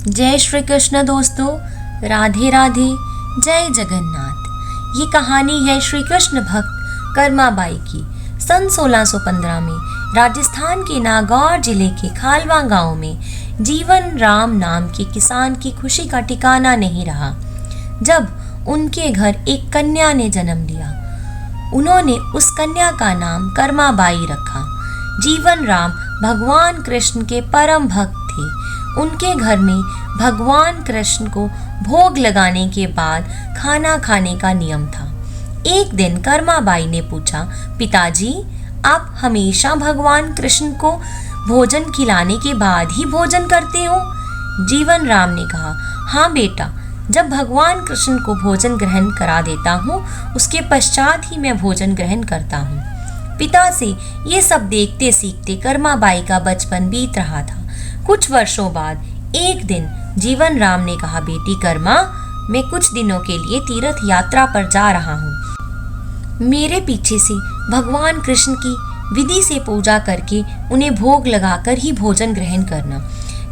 जय श्री कृष्ण दोस्तों, राधे राधे, जय जगन्नाथ। ये कहानी है श्री कृष्ण भक्त कर्माबाई की। सन 1615 में राजस्थान के नागौर जिले के खालवा गांव में जीवन राम नाम के किसान की खुशी का ठिकाना नहीं रहा जब उनके घर एक कन्या ने जन्म लिया। उन्होंने उस कन्या का नाम कर्माबाई रखा। जीवन राम भगवान कृष्ण के परम भक्त थे। उनके घर में भगवान कृष्ण को भोग लगाने के बाद खाना खाने का नियम था। एक दिन कर्माबाई ने पूछा, पिताजी, आप हमेशा भगवान कृष्ण को भोजन खिलाने के बाद ही भोजन करते हो? जीवन राम ने कहा, हाँ बेटा, जब भगवान कृष्ण को भोजन ग्रहण करा देता हूँ उसके पश्चात ही मैं भोजन ग्रहण करता हूँ। पिता से ये सब देखते सीखते कर्माबाई का बचपन बीत रहा था। कुछ वर्षों बाद एक दिन जीवन राम ने कहा, बेटी कर्मा, मैं कुछ दिनों के लिए तीर्थ यात्रा पर जा रहा हूँ। मेरे पीछे से भगवान कृष्ण की विधि से पूजा करके उन्हें भोग लगाकर ही भोजन ग्रहण करना।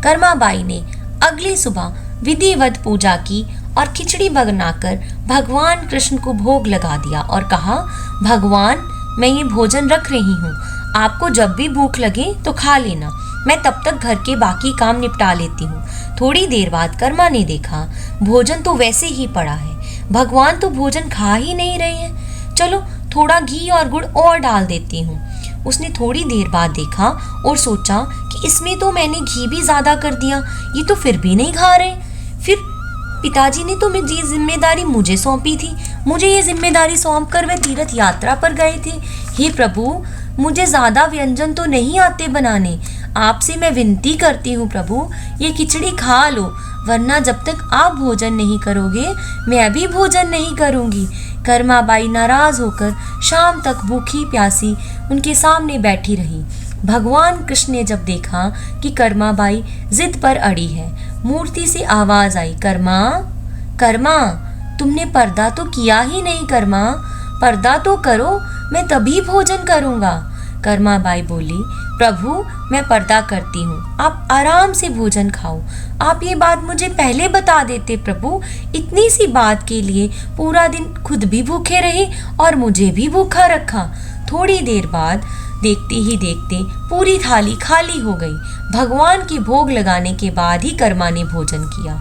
कर्माबाई ने अगली सुबह विधिवत पूजा की और खिचड़ी बनाकर भगवान कृष्ण को भोग लगा दिया और कहा, भगवान, मैं ये भोजन रख रही हूँ, आपको जब भी भूख लगे तो खा लेना, मैं तब तक घर के बाकी काम निपटा लेती हूँ। थोड़ी देर बाद कर्मा ने देखा भोजन तो वैसे ही पड़ा है, भगवान तो भोजन खा ही नहीं रहे हैं। चलो थोड़ा घी और गुड़ और डाल देती हूँ। उसने थोड़ी देर बाद देखा और सोचा कि इसमें तो मैंने घी भी ज़्यादा कर दिया, ये तो फिर भी नहीं खा रहे। फिर पिताजी ने तो मेरी जिम्मेदारी मुझे सौंपी थी, मुझे ये जिम्मेदारी सौंप कर वे तीर्थ यात्रा पर गए थे। हे प्रभु, मुझे ज़्यादा व्यंजन तो नहीं आते बनाने, आपसे मैं विनती करती हूँ प्रभु, ये खिचड़ी खा लो, वरना जब तक आप भोजन नहीं करोगे मैं भी भोजन नहीं करूँगी। कर्माबाई नाराज़ होकर शाम तक भूखी प्यासी उनके सामने बैठी रही। भगवान कृष्ण ने जब देखा कि कर्माबाई जिद पर अड़ी है, मूर्ति से आवाज़ आई, कर्मा, कर्मा, तुमने पर्दा तो किया ही नहीं कर्मा, पर्दा तो करो, मैं तभी भोजन करूँगा। कर्माबाई बोली, प्रभु, मैं पर्दा करती हूँ, आप आराम से भोजन खाओ। आप ये बात मुझे पहले बता देते प्रभु, इतनी सी बात के लिए पूरा दिन खुद भी भूखे रहे और मुझे भी भूखा रखा। थोड़ी देर बाद देखते ही देखते पूरी थाली खाली हो गई। भगवान के भोग लगाने के बाद ही कर्मा ने भोजन किया।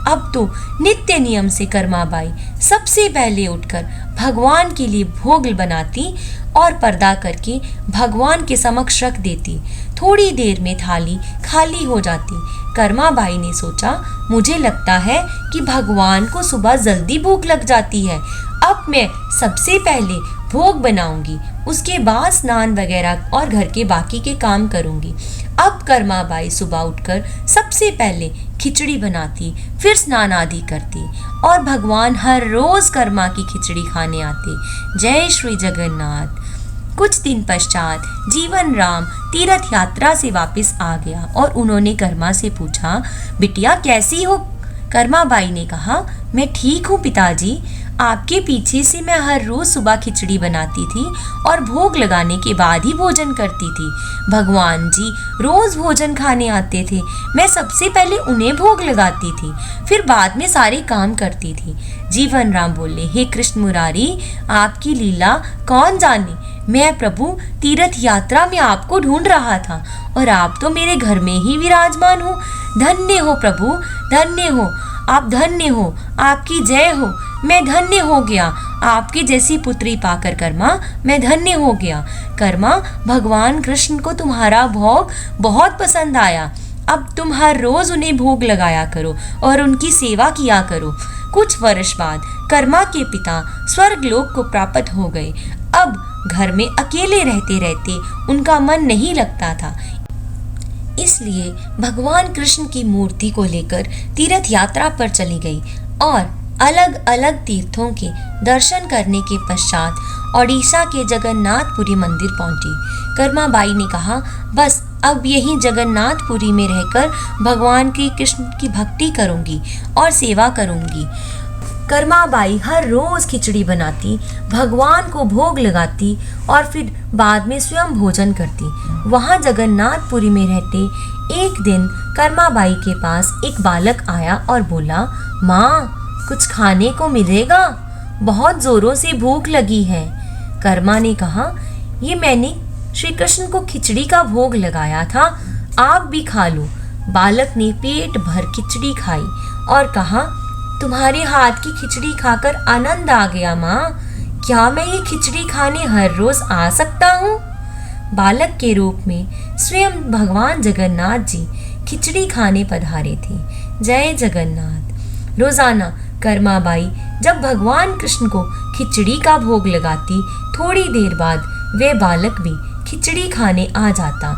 अब तो नित्य नियम से कर्माबाई सबसे पहले उठकर भगवान के लिए भोग बनाती और पर्दा करके भगवान के समक्ष रख देती। थोड़ी देर में थाली खाली हो जाती। कर्माबाई ने सोचा, मुझे लगता है कि भगवान को सुबह जल्दी भूख लग जाती है, अब मैं सबसे पहले भोग बनाऊंगी, उसके बाद स्नान वगैरह और घर के बाकी के काम करूंगी। अब कर्माबाई सुबह उठकर सबसे पहले खिचड़ी बनाती, फिर स्नान आदि करती और भगवान हर रोज कर्मा की खिचड़ी खाने आते। जय श्री जगन्नाथ। कुछ दिन पश्चात जीवन राम तीर्थ यात्रा से वापस आ गया और उन्होंने कर्मा से पूछा, बिटिया कैसी हो? कर्माबाई ने कहा, मैं ठीक हूँ पिताजी, आपके पीछे से मैं हर रोज सुबह खिचड़ी बनाती थी और भोग लगाने के बाद ही भोजन करती थी। भगवान जी रोज भोजन खाने आते थे, मैं सबसे पहले उन्हें भोग लगाती थी, फिर बाद में सारे काम करती थी। जीवन राम बोले, हे कृष्ण मुरारी, आपकी लीला कौन जाने, मैं प्रभु तीर्थ यात्रा में आपको ढूंढ रहा था और आप तो मेरे घर में ही विराजमान हो। धन्य हो प्रभु, धन्य हो, आप धन्य हो, आपकी जय हो, मैं धन्य हो गया, आपकी जैसी पुत्री पाकर कर्मा मैं धन्य हो गया। कर्मा, भगवान कृष्ण को तुम्हारा भोग बहुत पसंद आया, अब तुम हर रोज उन्हें भोग लगाया करो और उनकी सेवा किया करो। कुछ वर्ष बाद कर्मा के पिता स्वर्गलोक को प्राप्त हो गए। अब घर में अकेले रहते रहते उनका मन नहीं लगता था, इसलिए भगवान कृष्ण की मूर्ति को लेकर तीर्थ यात्रा पर चली गई और अलग अलग तीर्थों के दर्शन करने के पश्चात ओडिशा के जगन्नाथपुरी मंदिर पहुंची। कर्माबाई ने कहा, बस अब यहीं जगन्नाथपुरी में रहकर भगवान की कृष्ण की भक्ति करूंगी और सेवा करूंगी। कर्माबाई हर रोज खिचड़ी बनाती, भगवान को भोग लगाती और फिर बाद में स्वयं भोजन करती। वहाँ जगन्नाथपुरी में रहते एक दिन कर्माबाई के पास एक बालक आया और बोला, माँ कुछ खाने को मिलेगा, बहुत जोरों से भूख लगी है। कर्मा ने कहा, ये मैंने श्री कृष्ण को खिचड़ी का भोग लगाया था, आप भी खा लो। बालक ने पेट भर खिचड़ी खाई और कहा, तुम्हारे हाथ की खिचड़ी खाकर आनंद आ गया माँ, क्या मैं ये खिचड़ी खाने हर रोज आ सकता हूँ? बालक के रूप में स्वयं भगवान जगन्नाथ जी खिचड़ी खाने पधारे थे। जय जगन्नाथ। रोजाना कर्माबाई जब भगवान कृष्ण को खिचड़ी का भोग लगाती, थोड़ी देर बाद वे बालक भी खिचड़ी खाने आ जाता।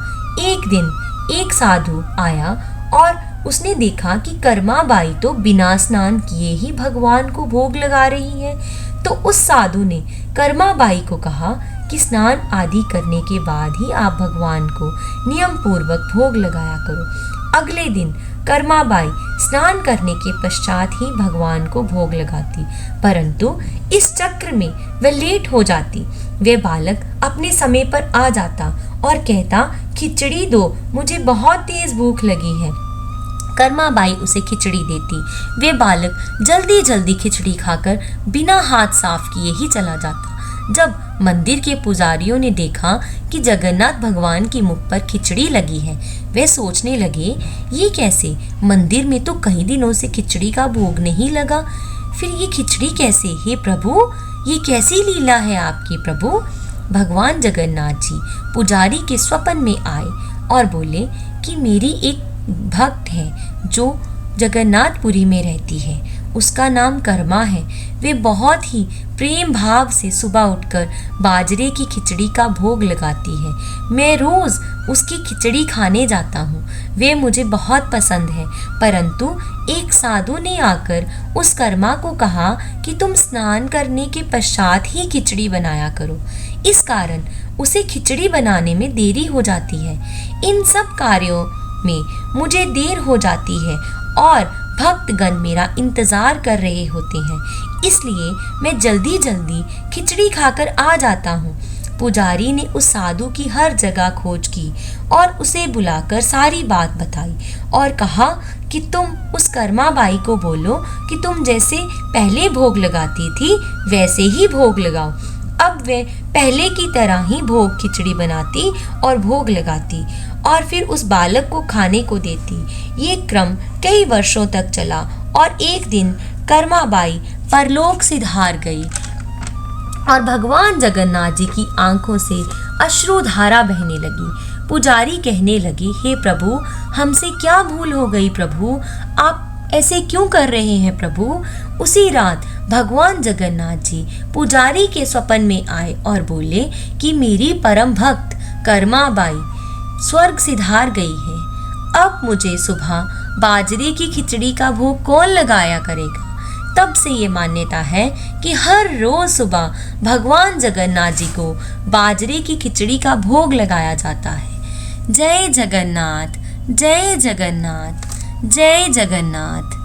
एक दिन एक साधु आया और उसने देखा कि कर्माबाई तो बिना स्नान किए ही भगवान को भोग लगा रही है। तो उस साधु ने कर्माबाई को कहा कि स्नान आदि करने के बाद ही आप भगवान को नियम पूर्वक भोग लगाया करो। अगले दिन कर्माबाई स्नान करने के पश्चात ही भगवान को भोग लगाती, परंतु इस चक्र में वह लेट हो जाती। वे बालक अपने समय पर आ जाता और कहता, खिचड़ी दो, मुझे बहुत तेज भूख लगी है। कर्माबाई उसे खिचड़ी देती। वे बालक जल्दी जल्दी खिचड़ी खाकर बिना हाथ साफ किए ही चला जाता। जब मंदिर के पुजारियों ने देखा कि जगन्नाथ भगवान के मुख पर खिचड़ी लगी है, वे सोचने लगे, ये कैसे, मंदिर में तो कई दिनों से खिचड़ी का भोग नहीं लगा, फिर ये खिचड़ी कैसे? हे प्रभु, ये कैसी लीला है आपकी प्रभु? भगवान जगन्नाथ जी पुजारी के स्वप्न में आए और बोले कि मेरी एक भक्त है जो जगन्नाथपुरी में रहती है, उसका नाम कर्मा है। वे बहुत ही प्रेम भाव से सुबह उठकर बाजरे की खिचड़ी का भोग लगाती है। मैं रोज उसकी खिचड़ी खाने जाता हूँ, वे मुझे बहुत पसंद है। परंतु एक साधु ने आकर उस कर्मा को कहा कि तुम स्नान करने के पश्चात ही खिचड़ी बनाया करो, इस कारण उसे खिचड़ी बनाने में देरी हो जाती है। इन सब कार्यों में मुझे देर हो जाती है और भक्तगण मेरा इंतजार कर रहे होते हैं, इसलिए मैं जल्दी जल्दी खिचड़ी खाकर आ जाता हूँ। पुजारी ने उस साधु की हर जगह खोज की और उसे बुलाकर सारी बात बताई और कहा कि तुम उस कर्माबाई को बोलो कि तुम जैसे पहले भोग लगाती थी वैसे ही भोग लगाओ। अब वे पहले की तरह ही भोग खिचड़ी बनाती और भोग लगाती और फिर उस बालक को खाने को देती। ये क्रम कई वर्षों तक चला और एक दिन कर्माबाई परलोक सिधार गई और भगवान जगन्नाथ जी की आंखों से अश्रुधारा बहने लगी। पुजारी कहने लगे, हे प्रभु, हमसे क्या भूल हो गई प्रभु, आप ऐसे क्यों कर रहे हैं प्रभु? उसी रात भगवान जगन्नाथ जी पुजारी के स्वप्न में आए और बोले कि मेरी परम भक्त कर्माबाई स्वर्ग सिधार गई है, अब मुझे सुबह बाजरे की खिचड़ी का भोग कौन लगाया करेगा? तब से ये मान्यता है कि हर रोज सुबह भगवान जगन्नाथ जी को बाजरे की खिचड़ी का भोग लगाया जाता है। जय जगन्नाथ, जय जगन्नाथ, जय जगन्नाथ।